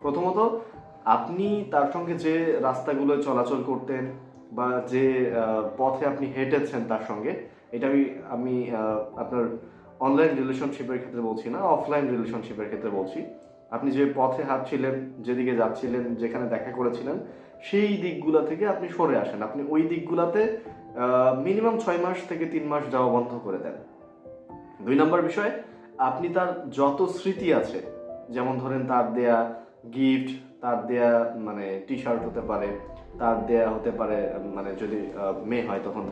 প্রথমত, আপনি তার সঙ্গে যে রাস্তাগুলো চলাচল করতেন বা যে পথে আপনি হেঁটেছেন তার সঙ্গে, এটা আমি আপনার অনলাইন রিলেশনশিপের ক্ষেত্রে বলছি না, অফলাইন রিলেশনশিপের ক্ষেত্রে বলছি। আপনি যে পথে হাঁটছিলেন, যেদিকে যাচ্ছিলেন, যেখানে দেখা করেছিলেন, সেই দিকগুলা থেকে আপনি সরে আসেন। আপনি ওই দিকগুলাতে মিনিমাম 6 মাস থেকে 3 মাস যাওয়া বন্ধ করে দেন। 2 নম্বর বিষয়, আপনি তার যত স্মৃতি আছে, যেমন ধরেন তার দেয়া গিফট, তার দেয়া মানে টি শার্ট হতে পারে, তার দেয়া হতে পারে মানে যদি মেয়ে হয় তখন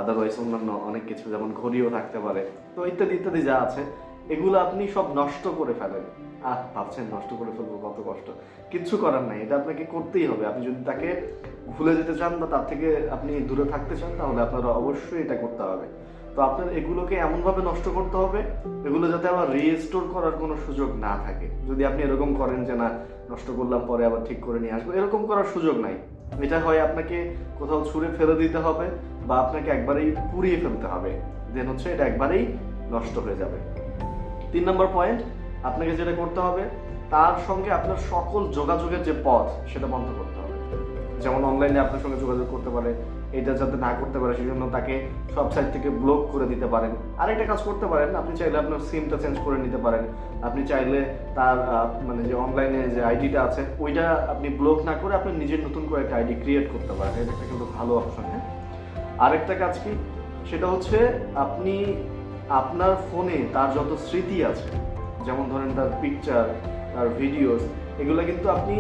আদারওয়াইজ অন্যান্য অনেক কিছু, যেমন ঘড়িও থাকতে পারে, তো ইত্যাদি ইত্যাদি যা আছে, এগুলো আপনি সব নষ্ট করে ফেলেন। ভাবছেন নষ্ট করে ফেলবো, কত কষ্ট। কিচ্ছু করার নাই, এটা আপনাকে করতেই হবে। আপনি যদি তাকে ভুলে যেতে চান বা তার থেকে আপনি দূরে থাকতে চান, তাহলে আপনার অবশ্যই এটা করতে হবে। তো আপনার এগুলোকে এমনভাবে নষ্ট করতে হবে, এগুলো যাতে আবার রিস্টোর করার কোনো সুযোগ না থাকে। যদি আপনি এরকম করেন যে না, নষ্ট করলাম পরে আবার ঠিক করে নিয়ে আসবো, এরকম করার সুযোগ নাই। এটা হয় আপনাকে কোথাও ছুঁড়ে ফেলে দিতে হবে বা আপনাকে একবারেই পুড়িয়ে ফেলতে হবে, দেন হচ্ছে এটা একবারেই নষ্ট হয়ে যাবে। 3 নম্বর পয়েন্ট, আপনাকে যেটা করতে হবে, তার সঙ্গে আপনার সকল যোগাযোগের যে পথ সেটা বন্ধ করতে হবে। যেমন অনলাইনে আপনার সঙ্গে যোগাযোগ করতে পারে, এটা যাতে না করতে পারে সেজন্য তাকে সব সাইট থেকে ব্লক করে দিতে পারেন। আরেকটা কাজ করতে পারেন, আপনি চাইলে আপনার সিমটা চেঞ্জ করে নিতে পারেন। আপনি চাইলে তার মানে যে অনলাইনে যে আইডিটা আছে ওইটা আপনি ব্লক না করে আপনি নিজের নতুন করে একটা আইডি ক্রিয়েট করতে পারেন। এটা একটা কিন্তু ভালো অপশন। হ্যাঁ, আরেকটা কাজ কি, সেটা হচ্ছে আপনি আপনার ফোনে তার যত স্মৃতি আছে, যেমন ধরেন তার পিকচার, তার ভিডিওস, এগুলো কিন্তু আপনি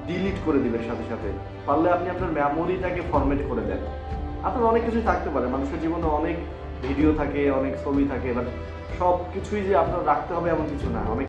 ডিলিট করে দিবেন সাথে সাথে। পারলে আপনি আপনার মেমোরিটাকে ফরম্যাট করে দেন। আপনার অনেক কিছুই থাকতে পারে, মানুষের জীবনে অনেক ভিডিও থাকে, অনেক ছবি থাকে, বাট সব কিছুই যে আপনার রাখতে হবে এমন কিছু না। অনেক